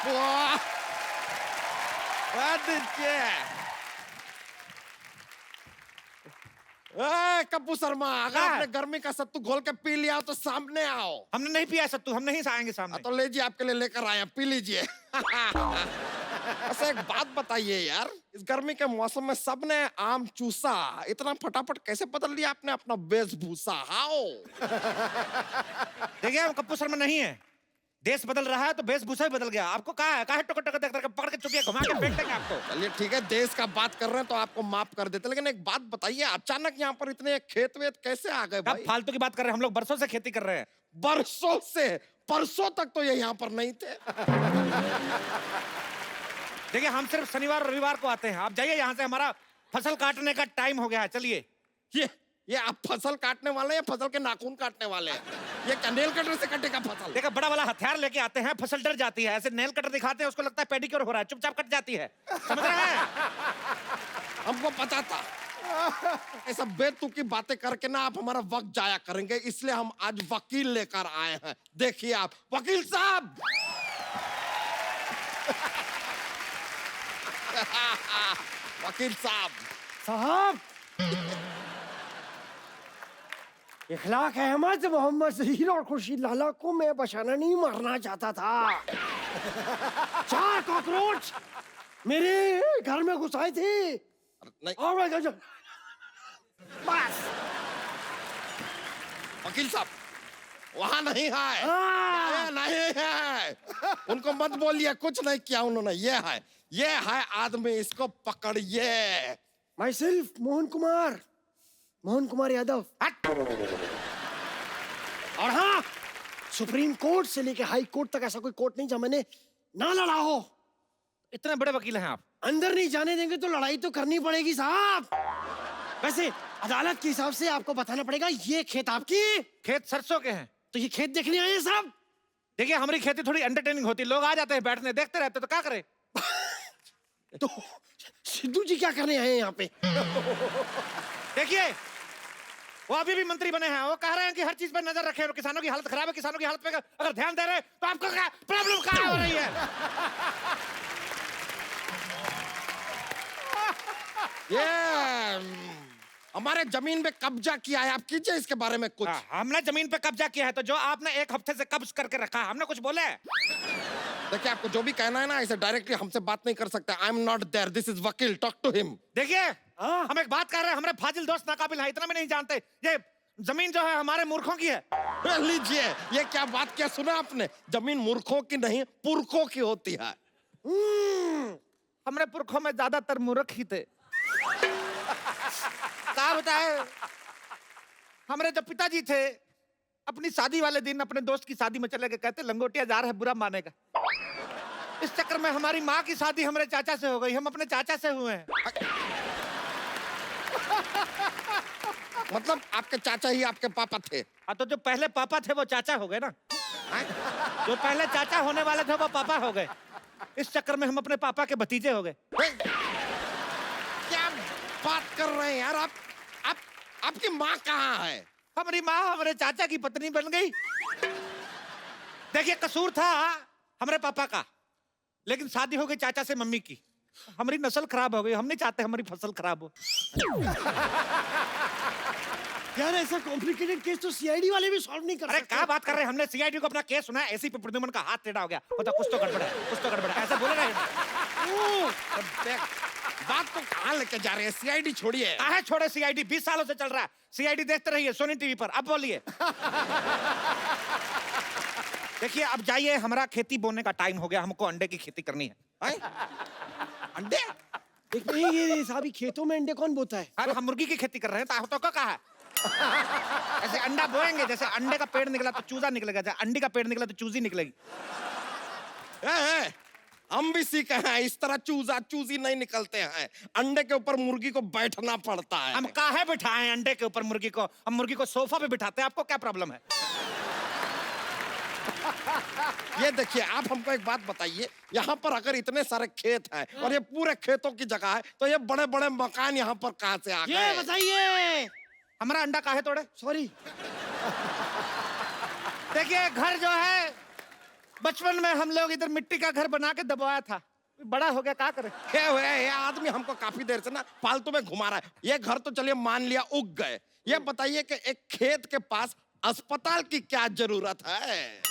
वाह, आदित्य। कप्पू शर्मा, अगर हाँ। आपने गर्मी का सत्तू घोल के पी लिया हो तो सामने आओ। हमने नहीं पिया सत्तू, हम नहीं आएंगे सामने। तो लीजिए, आपके लिए लेकर आए हैं, पी लीजिए। अच्छा, एक बात बताइए यार, इस गर्मी के मौसम में सबने आम चूसा, इतना फटाफट कैसे बदल लिया आपने अपना वेशभूषा? हाओ? देखिए हम कप्पू शर्मा नहीं है, देश बदल रहा है तो वेशभूषा भी बदल गया। आपको कहा है टोकर टोकर देख देख पकड़ के चुपिया घुमा के फेंक देंगे आपको। चलिए ठीक है, देश का बात कर रहे हैं तो आपको माफ कर देते, लेकिन एक बात बताइए, अचानक यहाँ पर इतने खेत वेत कैसे आ गए अब भाई? फालतू की बात कर रहे हैं, हम लोग बरसों से खेती कर रहे हैं। बरसों से? परसों तक तो ये यहाँ पर नहीं थे। देखिए हम सिर्फ शनिवार और रविवार को आते हैं। आप जाइए यहाँ से, हमारा फसल काटने का टाइम हो गया है, चलिए। ये आप फसल काटने वाले हैं या फसल के नाखून काटने वाले हैं? ये क्या नेल कटर से कटेगा फसल? देखा, बड़ा वाला हथियार लेके आते हैं, फसल डर जाती है। ऐसे नेल कटर दिखाते हैं, उसको लगता है पेडिक्योर हो रहा है, चुपचाप कट जाती है। समझ रहे हैं? हमको पता था ऐसा बेतुकी बातें करके ना आप हमारा वक्त जाया करेंगे, इसलिए हम आज वकील लेकर आए हैं। देखिए आप, वकील साहब। वकील साहब। साहब, इखलाक अहमद, मोहम्मद जहीर और खुर्शीद लाला को मैं बचाना नहीं, मारना चाहता था। 4 कॉकरोच मेरे घर में घुस आए थे नहीं, और मैं गजब बस। वकील साहब, वहां नहीं है, ये नहीं है। उनको मत बोलिए, कुछ नहीं किया उन्होंने। ये है आदमी, इसको पकड़िए। My self Mohan Kumar Yadav. और हाँ, सुप्रीम कोर्ट से लेके हाई कोर्ट तक ऐसा कोई कोर्ट नहीं जहाँ मैंने ना लड़ा हो। इतने बड़े वकील हैं आप। अंदर नहीं जाने देंगे तो लड़ाई तो करनी पड़ेगी साहब। वैसे अदालत के हिसाब से आपको बताना पड़ेगा, ये खेत आपकी? खेत सरसों के हैं। तो ये खेत देखने आए हैं साहब? देखिए हमारी खेती थोड़ी एंटरटेनिंग होती है, लोग आ जाते हैं बैठने, देखते रहते, तो क्या करें? तो सिद्धू जी क्या करने आए हैं यहाँ पे? देखिए वो अभी भी मंत्री बने हैं, वो कह रहे हैं कि हर चीज पर नजर रखें और किसानों की हालत खराब है, किसानों की हालत पे अगर ध्यान दे रहे हैं तो आपको क्या प्रॉब्लम कहाँ हो रही है? ये हमारे जमीन पे कब्जा किया है, आप कीजिए इसके बारे में कुछ। हमने जमीन पे कब्जा किया है, तो जो आपने 1 हफ्ते से कब्ज करके रखा है, हमने कुछ बोले? देखिए, आपको जो भी कहना है ना, ऐसे डायरेक्टली हमसे बात नहीं कर सकते। I am not there, this is वकील, टॉक टू हिम। देखिए हम एक बात कर रहे हैं, हमारे फाजिल दोस्त नाकाबिल हैं, इतना भी नहीं जानते। ये जमीन जो है हमारे मूर्खों की है। लीजिए, ये क्या बात किया, सुना आपने? जमीन मूर्खों की नहीं, पुरखों की होती है। हमारे पुरखों में ज्यादातर मूर्ख ही थे। क्या बताए, हमारे जो पिताजी थे अपनी शादी वाले दिन अपने दोस्त की शादी में चले गए, कहते लंगोटिया जा रहा है, बुरा मानेगा। इस चक्कर में हमारी माँ की शादी हमारे चाचा से हो गई, हम अपने चाचा से हुए हैं। मतलब आपके चाचा ही आपके पापा थे? हाँ, तो जो पहले पापा थे वो चाचा हो गए ना। जो पहले चाचा होने वाले थे वो पापा हो गए। इस चक्कर में हम अपने पापा के भतीजे हो गए। क्या बात कर रहे हैं यार आप? आपकी माँ कहाँ है? हमारी माँ हमारे चाचा की पत्नी बन गई। देखिए कसूर था हमारे पापा का, लेकिन शादी हो गई चाचा से मम्मी की, हमारी नस्ल खराब हो गई। हम नहीं चाहते हमारी फसल खराब हो। यार ऐसा कॉम्प्लिकेटेड केस तो सीआईडी वाले भी सॉल्व नहीं कर अरे सकते। क्या बात कर रहे हैं, हमने सीआईडी को अपना केस सुना है, एसीपी प्रद्युमन का हाथ टेढ़ा हो गया, होता कुछ तो गड़बड़ है, कुछ तो गड़बड़ है, ऐसा बोले रहे। बात तो कहाँ लेके जा रहे हैं? सीआईडी छोड़िए। काहे छोड़े सीआईडी, 20 सालों से चल रहा है सीआईडी, देखते रहिए सोनी टीवी पर। अब बोलिए। देखिए अब जाइए, हमारा खेती बोने का टाइम हो गया, हमको अंडे की खेती करनी है। अंडे? ये साहब खेतों में अंडे कौन बोता है? अरे हम मुर्गी की खेती कर रहे हैं, तो क्या कहा है? ऐसे अंडा बोएंगे, जैसे अंडे का पेड़ निकला तो चूजा निकलेगा, जैसे अंडी का पेड़ निकला तो चूजी निकलेगी। हम भी सीखे हैं, इस तरह चूजा चूजी नहीं निकलते हैं। अंडे के ऊपर मुर्गी को बैठना पड़ता है। हम काहे बिठाएं अंडे के ऊपर मुर्गी को? हम मुर्गी को सोफा पे बिठाते हैं, आपको क्या प्रॉब्लम है? ये देखिए, आप हमको एक बात बताइए, यहाँ पर अगर इतने सारे खेत हैं और ये पूरे खेतों की जगह है, तो ये बड़े बड़े मकान यहाँ पर कहाँ से आ गए? ये बताइए, हमारा अंडा काहे तोड़े? सॉरी। देखिए घर जो है बचपन में हम लोग इधर मिट्टी का घर बना के दबाया था, बड़ा हो गया, क्या करे। ये आदमी हमको काफी देर से ना फालतू में घुमा रहा है। ये घर तो चलिए मान लिया उग गए, ये बताइए कि एक खेत के पास अस्पताल की क्या जरूरत है?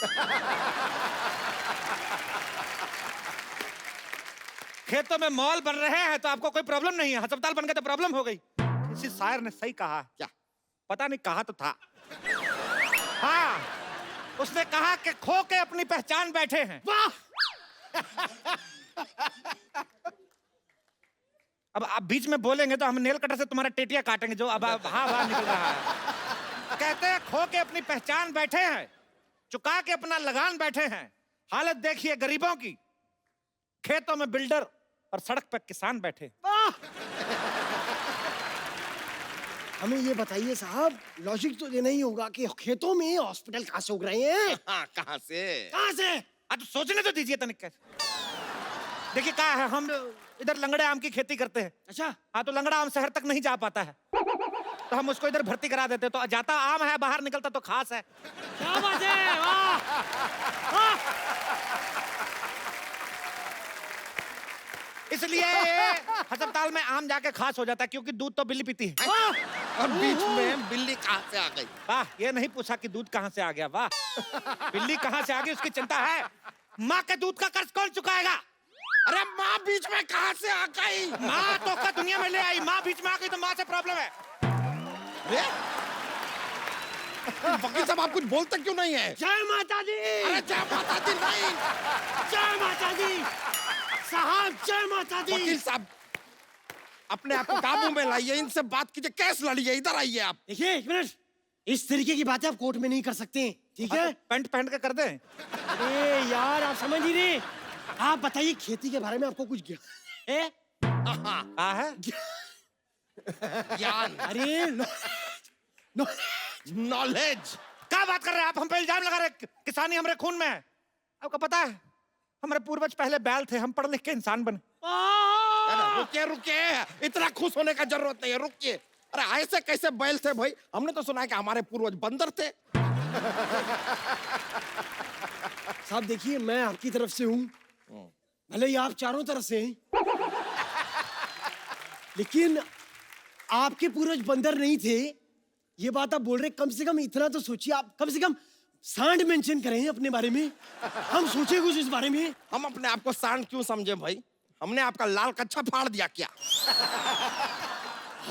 खेतों में मॉल बन रहे हैं तो आपको कोई प्रॉब्लम नहीं है, अस्पताल बन गए तो प्रॉब्लम हो गई। किसी शायर ने सही कहा, क्या? पता नहीं, कहा तो था। हाँ, उसने कहा कि खो के अपनी पहचान बैठे हैं। वाह! अब आप बीच में बोलेंगे तो हम नेल कटर से तुम्हारा टेटिया काटेंगे, जो अब हाँ हाँ निकल रहा है। कहते हैं खो के अपनी पहचान बैठे हैं, चुका के अपना लगान बैठे हैं। हालत देखिए गरीबों की, खेतों में बिल्डर और सड़क पर किसान बैठे। वाह! हमें ये बताइए साहब, लॉजिक तो देना ही होगा कि खेतों में हॉस्पिटल कहाँ से उग रहे हैं? हाँ, कहाँ से? कहाँ से? आज सोचने तो दीजिए तनिक। देखिए क्या है, हम इधर लंगड़े आम की खेती करते हैं। अच्छा, हाँ, तो लंगड़ा आम शहर तक नहीं जा पाता है, तो हम उसको इधर भर्ती करा देते, तो जाता आम है, बाहर निकलता तो खास है। क्या बात है! वाह! वाह! इसलिए अस्पताल में आम जाके खास हो जाता है, क्योंकि दूध तो बिल्ली पीती है। और बीच में बिल्ली कहाँ से आ गई? वाह, ये नहीं पूछा कि दूध कहाँ से आ गया, वाह। बिल्ली कहाँ से आ गई उसकी चिंता है, माँ के दूध का कर्ज कौन चुकाएगा? अरे माँ बीच में कहाँ से आ गई? माँ तो का दुनिया में ले आई, माँ बीच में आ गई तो माँ से प्रॉब्लम है। वकील साहब आप कुछ बोलते क्यों नहीं है? जय माता दी! अरे जय माता दी नहीं। जय माता दी! साहब जय माता दी! वकील साहब अपने आप को काबू में लाइए, इनसे बात कीजिए, केस लड़िए, इधर आइए आप। देखिए एक मिनट, इस तरीके की बातें आप कोर्ट में नहीं कर सकते, ठीक है? पैंट पहन के कर दे। अरे यार आप समझ ही नहीं। आप बताइए खेती के बारे में आपको कुछ ज्ञान है? हाँ है। ज्ञान, अरे नॉलेज। क्या बात कर रहे हैं आप, हम पे इल्जाम लगा रहे हैं, किसानी हमारे खून में है। आपको पता है हमारे पूर्वज पहले बैल थे, हम पढ़ लिख के इंसान बने। रुकिए रुकिए, इतना खुश होने का जरूरत नहीं है, रुकिए। अरे ऐसे कैसे बैल थे भाई? हमने तो सुना है कि हमारे पूर्वज बंदर थे। साहब देखिए, मैं आपकी तरफ से हूँ, भले ही आप चारों तरफ से हैं, लेकिन आपके पूर्वज बंदर नहीं थे, ये बात आप बोल रहे। कम से कम इतना तो सोचिए, आप कम से कम सांड मेंशन करें अपने बारे में, हम सोचे कुछ इस बारे में। हम अपने आप को सांड क्यों समझे भाई? हमने आपका लाल कच्छा फाड़ दिया क्या?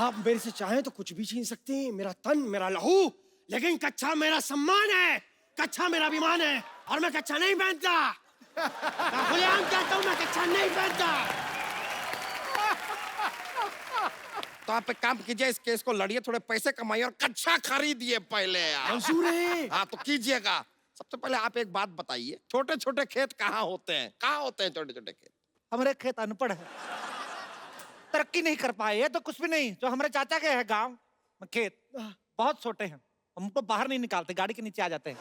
आप मेरे से चाहें तो कुछ भी छीन सकते हैं, मेरा तन मेरा लहू, लेकिन कच्छा मेरा सम्मान है, कच्छा मेरा अभिमान है, और मैं कच्छा नहीं पहनता। मैं खुलेआम कहता हूं, मैं कच्छा नहीं पहनता। तो आप एक काम कीजिए, इस केस को लड़िए, थोड़े पैसे कमाइए और कच्छा खरीदिए पहले यार। मंजूर है। हाँ तो कीजिएगा। सबसे पहले आप एक बात बताइए, छोटे छोटे खेत कहाँ होते हैं? कहाँ होते हैं छोटे छोटे खेत? हमारे खेत अनपढ़ है, तरक्की नहीं कर पाए। ये तो कुछ भी नहीं, जो हमारे चाचा के है गांव में खेत बहुत छोटे हैं, हमको बाहर नहीं निकालते, गाड़ी के नीचे आ जाते हैं।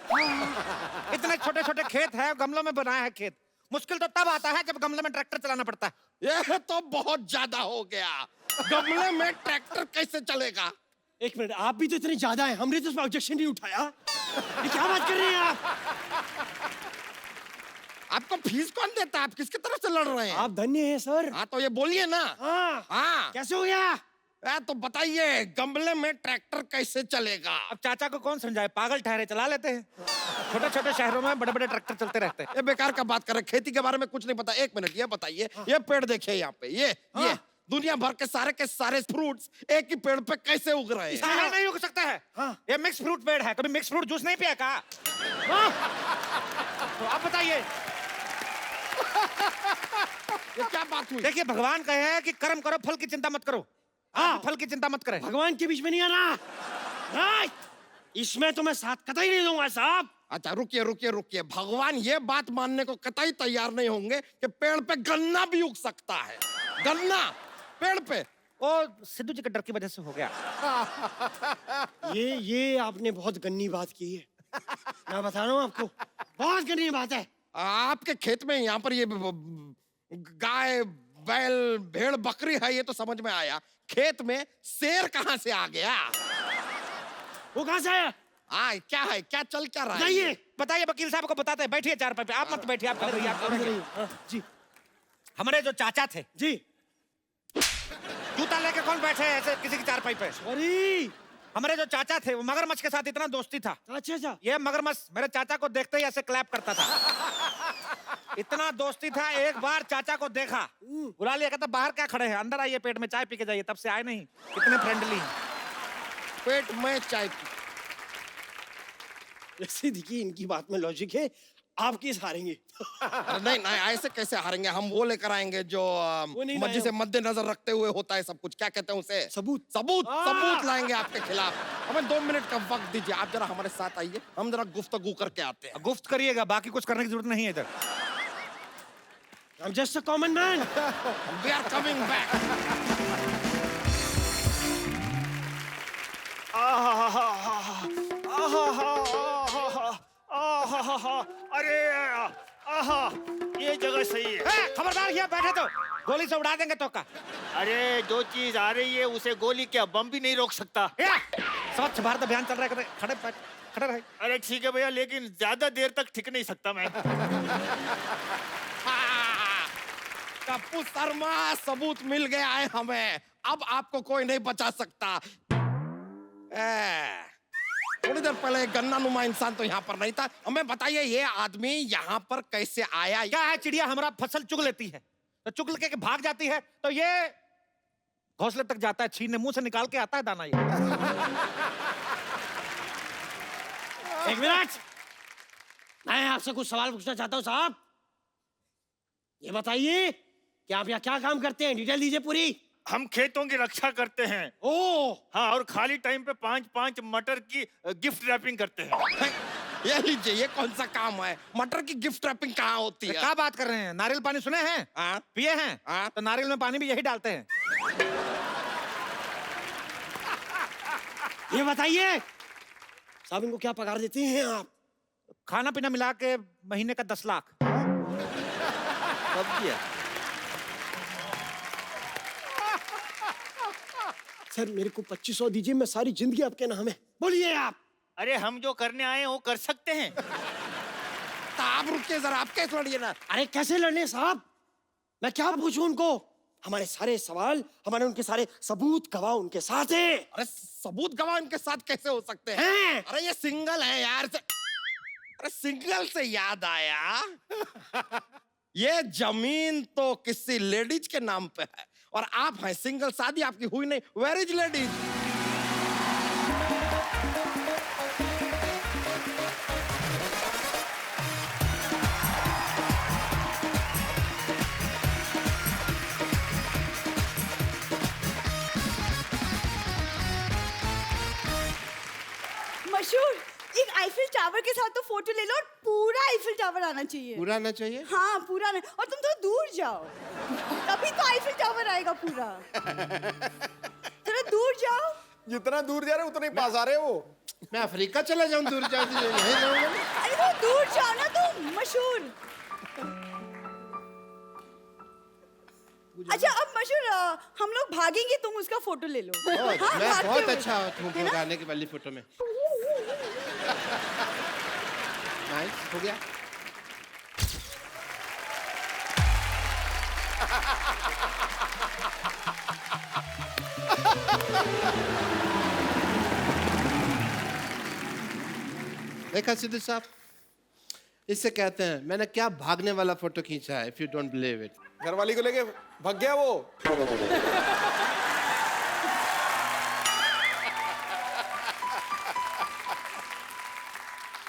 इतने छोटे छोटे खेत है, गमलों में बनाया है खेत। मुश्किल तो तब आता है जब गमले में ट्रैक्टर चलाना पड़ता है। ये तो बहुत ज्यादा हो गया, गमले में ट्रैक्टर कैसे चलेगा? एक मिनट, आप भी तो इतने ज्यादा हैं, हमने तो उस पर ऑब्जेक्शन नहीं उठाया। ये क्या बात कर रहे हैं आप? आपको फीस कौन देता है? आप किसकी तरफ से लड़ रहे हैं? आप धन्य हैं सर। हाँ तो ये बोलिए ना। हाँ, हाँ कैसे हो गया? तो बताइए, गमले में ट्रैक्टर कैसे चलेगा? अब चाचा को कौन समझाए, पागल ठहरे, चला लेते हैं। छोटे छोटे शहरों में बड़े बड़े ट्रैक्टर चलते रहते हैं। ये बेकार का बात कर रहे, खेती के बारे में कुछ नहीं पता। एक मिनट, ये बताइए, ये पेड़ देखिए यहाँ पे, ये दुनिया भर के सारे फ्रूट्स एक ही पेड़ पे कैसे उग रहे हैं? सारा नहीं उग सकता है। हाँ। ये मिक्स फ्रूट पेड़ है, कभी मिक्स फ्रूट जूस नहीं पिया का? तो आप बताइए। ये क्या बात हुई? देखिए भगवान कहे हैं कि कर्म करो, फल की चिंता मत करो। हाँ, फल की चिंता मत करें। भगवान के बीच में नहीं आना। राइट, इसमें तो मैं साथ कतई नहीं दूंगा साहब। अच्छा रुकिए रुकिए रुकिए, भगवान ये बात मानने को कतई तैयार नहीं होंगे कि पेड़ पे गन्ना भी उग सकता है। गन्ना पेड़ पे? वो सिद्धू जी के डर की वजह से हो गया। ये आपने बहुत गन्नी बात की है, मैं बता रहा हूँ आपको, बहुत गन्नी बात है। आपके खेत में यहाँ पर ये गाय बैल भेड़ बकरी है, ये तो समझ में आया। खेत में शेर कहाँ से आ गया? वो कहाँ से आया? हाँ क्या है, क्या चल क्या रहा है? जाइए। बताइए, वकील साहब को बताते हैं। बैठिए चारपाई पे, आप मत बैठिए, आप खड़े रहिए, आप खड़े रहिए। जी हमारे जो चाचा थे, जी। जूता लेके कौन बैठे है ऐसे किसी की चारपाई पे? सॉरी। हमारे जो चाचा थे, वो मगरमच्छ के साथ इतना दोस्ती था। अच्छा अच्छा। ये मगरमच्छ मेरे चाचा को देखते ही ऐसे क्लैप करता था। इतना दोस्ती था, एक बार चाचा को देखा, बुला लिया, कहता बाहर क्या खड़े हैं, अंदर आइए, पेट में चाय पी के जाइए। तब से आए नहीं, इतने फ्रेंडली हैं। पेट में चाय पी। वैसे देखिए, इनकी बात में लॉजिक है, आप केस हारेंगे। अरे नहीं नहीं, ऐसे कैसे हारेंगे हम? वो लेकर आएंगे जो वो नहीं मर्जी लाए से हम। मद्देनजर रखते हुए होता है सब कुछ। क्या कहते हैं उसे? सबूत। सबूत। हाँ। सबूत लाएंगे आपके खिलाफ। हमें 2 मिनट का वक्त दीजिए, आप जरा हमारे साथ आइए, हम जरा गुफ्तगू करके आते हैं। गुफ्त करिएगा, बाकी कुछ करने की जरूरत नहीं है इधर। I'm just a common man. We are coming back. अरे आहा, ये जगह सही है। खबरदार, यहाँ बैठे तो गोली से उड़ा देंगे तो का। अरे जो चीज आ रही है उसे गोली क्या बम भी नहीं रोक सकता। स्वच्छ भारत अभियान चल रहा है, खड़े खड़े रहे। अरे ठीक है भैया, लेकिन ज्यादा देर तक टिक नहीं सकता मैं। टप्पू शर्मा, सबूत मिल गया है हमें, अब आपको कोई नहीं बचा सकता। थोड़ी देर पहले एक गन्ना नुमा इंसान तो यहाँ पर नहीं था। हमें बताइए, ये आदमी यहाँ पर कैसे आया? क्या है, चिड़िया हमारा फसल चुग लेती है तो चुग के भाग जाती है, तो ये घोंसले तक जाता है, छीनने मुंह से निकाल के आता है दाना। ये एक मिनट, मैं आपसे कुछ सवाल पूछना चाहता हूँ साहब। ये बताइए कि आप यहाँ क्या काम करते हैं, डिटेल दीजिए पूरी। हम खेतों की रक्षा करते हैं। ओह, हाँ, और खाली टाइम पे 5-5 मटर की गिफ्ट रैपिंग करते हैं। ये लीजिए, ये कौन सा काम है? मटर की गिफ्ट रैपिंग कहाँ होती है? क्या बात कर रहे हैं? नारियल पानी सुने हैं? हाँ? पिए हैं? हाँ? तो नारियल में पानी भी यही डालते हैं। ये बताइए साहब, इनको क्या पगार देते हैं आप? खाना पीना मिला के महीने का 10 लाख। कब किया? सर मेरे को 2500 दीजिए, मैं सारी जिंदगी आपके नाम है। बोलिए आप। अरे हम जो करने आए हैं वो कर सकते हैं। तो आप रुकिए जरा, आप कैसे लड़िए ना। अरे कैसे लड़ने साहब, मैं क्या पूछूं उनको? हमारे सारे सवाल, हमारे उनके सारे सबूत गवाह उनके साथ है। अरे सबूत गवाह इनके साथ कैसे हो सकते हैं? हैं? अरे ये सिंगल है यार। अरे सिंगल से याद आया, ये जमीन तो किसी लेडीज के नाम पे है और आप हैं सिंगल, शादी आपकी हुई नहीं। Where is ladies? मशहूर, एक आईफिल टावर के साथ तो फोटो ले लो और पूरा आईफिल टावर आना चाहिए। पूरा ना चाहिए? हाँ पूरा नहीं, और तुम थोड़ा दूर जाओ, तभी तो आईफिल टावर आएगा पूरा। थोड़ा दूर जाओ। जितना दूर जा रहे हो उतना ही पास आ रहे हो। मैं अफ्रीका चला जाऊं दूर जाऊं, यहीं रहूंगा। अरे वो दूर जाओ ना तुम, मशहूर। अच्छा अब मशहूर, हम लोग भागेंगे, तुम उसका फोटो ले लो। हाँ, मैं भागते बहुत हुए। अच्छा हूँ है ना? गाने की वाली फोटो में। नाइस, हो गया। देखा सिद्धू साहब, इससे कहते हैं मैंने क्या भागने वाला फोटो खींचा है। If you don't believe it. घरवाली को लेके भाग गया वो।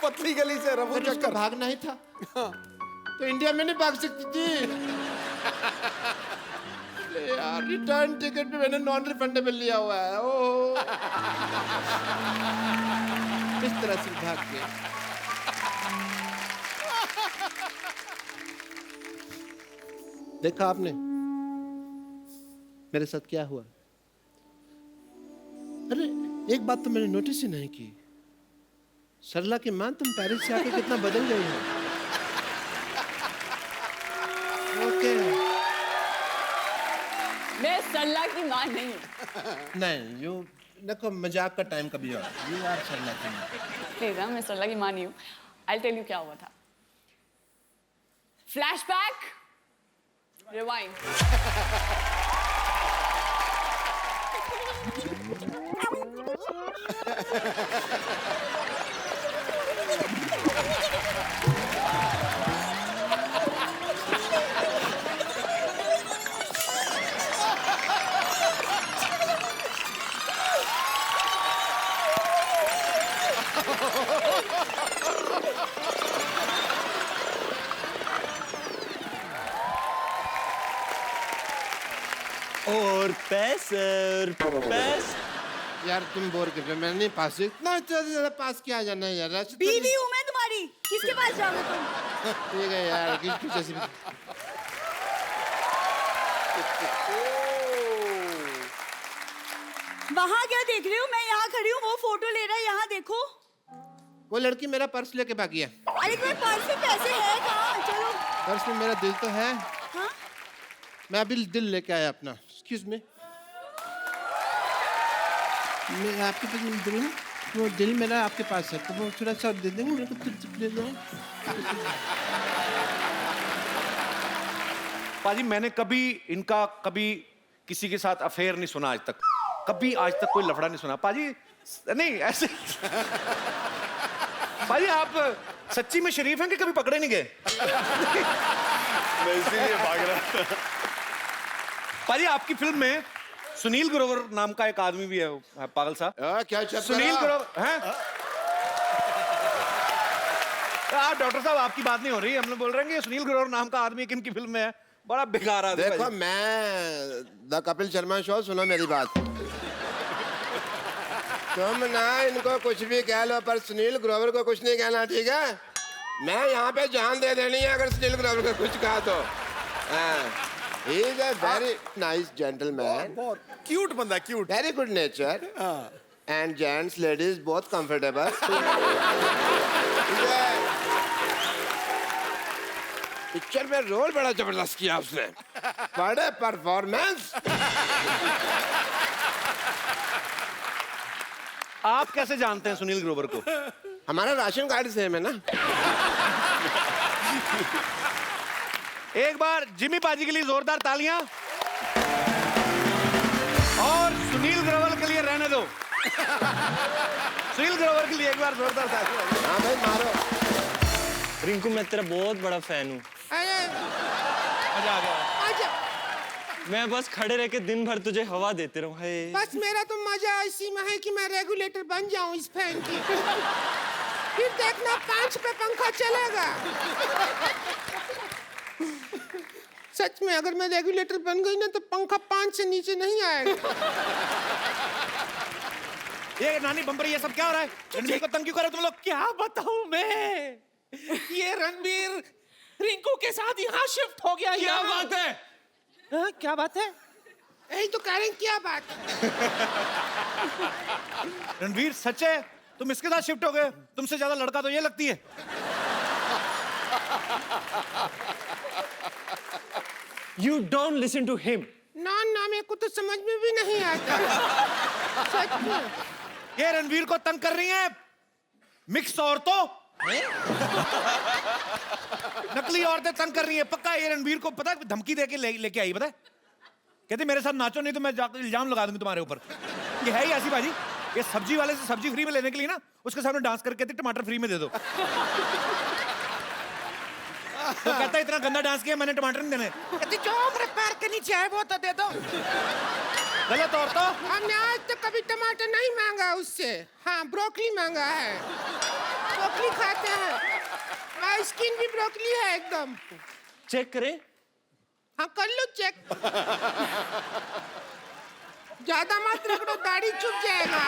पतली गली से रफू अगर उसको चक्कर। भागना ही था तो इंडिया में नहीं भाग सकती थी। अरे यार, रिटर्न टिकट पे मैंने नॉन रिफंडेबल लिया हुआ है। ओह, इस तरह से भाग गया। देखा आपने मेरे साथ क्या हुआ? अरे एक बात तो मैंने नोटिस ही नहीं की, सरला की मां, तुम पेरिस से आके कितना बदल गई हो। ओके, मैं सरला की माँ नहीं हूँ। नहीं, यू देखो मजाक का टाइम कभी और यू आर सरला प्लीज मैं सरला की मां नहीं हूँ। आई टेल यू क्या हुआ था। Flashback rewind. और पैसर पैस यार तुम बोर कर रहे हो, मैं नहीं पास इतना ज्यादा पास किया जाना है यार। बीवी हूँ मैं तुम्हारी, किसके पास जाओगे तुम? ठीक है यार, किस जैसी वहाँ क्या देख रहे हो? मैं यहाँ खड़ी हूँ, वो फोटो ले रहा है, यहाँ देखो। वो लड़की मेरा पर्स लेके भागी है। अरे तुम्हारे पर्स में पैसे है कहाँ? चलो। पर्स में मेरा दिल तो है। हाँ? मैं अभी दिल लेके आया अपना। एक्सक्यूज मी, मैं आपके पास दिल है? वो दिल मेरा आपके पास है, तो वो थोड़ा सा दे देंगे मेरे को? दे दो। पाजी मैंने कभी किसी के साथ अफेयर नहीं सुना आज तक। कभी आज तक कोई लफड़ा नहीं सुना पाजी। नहीं ऐसे पाजी आप सच्ची में शरीफ हैं कि कभी पकड़े नहीं गए? मैं इसीलिए भाग रहा। पाजी आपकी फिल्म में सुनील ग्रोवर नाम का एक आदमी भी है, पागल साहब। क्या चल सुनील ग्रोवर हैं? डॉक्टर साहब आपकी बात नहीं हो रही, हम लोग बोल रहे हैं कि सुनील ग्रोवर नाम का आदमी किन की फिल्म में है? बड़ा बेकार आदमी। देखो मैं द कपिल शर्मा शो, सुनो मेरी बात। तुम ना इनको कुछ भी कह लो पर सुनील ग्रोवर को कुछ नहीं कहना, ठीक है? मैं यहाँ पे जान दे देनी है अगर सुनील ग्रोवर को कुछ कहा तो। He is a very nice gentleman, बहुत क्यूट बंदा, cute. Very good nature, and gents ladies बहुत कंफर्टेबल। पिक्चर में रोल बड़ा जबरदस्त किया उसने, बड़े परफॉर्मेंस। आप कैसे जानते हैं सुनील ग्रोवर को? हमारा राशन कार्ड सेम है ना। एक बार जिमी पाजी के लिए जोरदार तालियां, और सुनील ग्रोवर के लिए रहने दो। सुनील ग्रोवर के लिए एक बार जोरदार तालियां। हाँ भाई मारो। रिंकू मैं तेरा बहुत बड़ा फैन हूँ। मजा आ गया। मैं बस खड़े रह के दिन भर तुझे हवा देते रहूं। हाय बस मेरा तो मजा इसी में है कि मैं रेगुलेटर बन जाऊं इस फैन की। फिर देखना 5 पे पंखा चलेगा। सच में अगर मैं रेगुलेटर बन गई ना तो पंखा 5 से नीचे नहीं आएगा। ये नानी बम्पर ये सब क्या हो रहा है? रणबीर को तंग क्यों कर रहे हो तुम लोग? क्या बताऊं मैं, ये रणबीर रिंकू के साथ यहाँ शिफ्ट हो गया। क्या बात है? हाँ, क्या बात है? यही तो कह रहे हैं, क्या बात है? रणबीर सच है तुम इसके साथ शिफ्ट हो गए? तुमसे ज्यादा लड़का तो ये लगती है। You don't listen to him. ना ना मेरे को तो समझ में भी नहीं आता। सच में। ये रणबीर को तंग कर रही है मिक्स औरतों। नकली औरतें तंग कर रही है। पक्का ये रणबीर को पता है धमकी देके लेके आई, पता है? कहती मेरे साथ नाचो नहीं तो मैं जाकर इल्जाम लगा दूंगी तुम्हारे ऊपर। ये है ही ऐसी बाजी, ये सब्जी वाले से सब्जी फ्री में लेने के लिए ना उसके सामने डांस करके कहती टमाटर फ्री में दे दो। तो कहता है इतना गंदा डांस किया मैंने टमाटर नहीं देने। कहती जो मेरे पैर के नीचे है वो तो दे दो। गलत औरतों। हमने आज तक कभी टमाटर नहीं मांगा उससे। हाँ ब्रोकली मांगा है, ब्रोकली खाते हैं, स्किन भी ब्रोकली है एकदम। चेक करें? हाँ कर लो चेक। ज्यादा मत रगड़ो, दाढ़ी चुप जाएगा।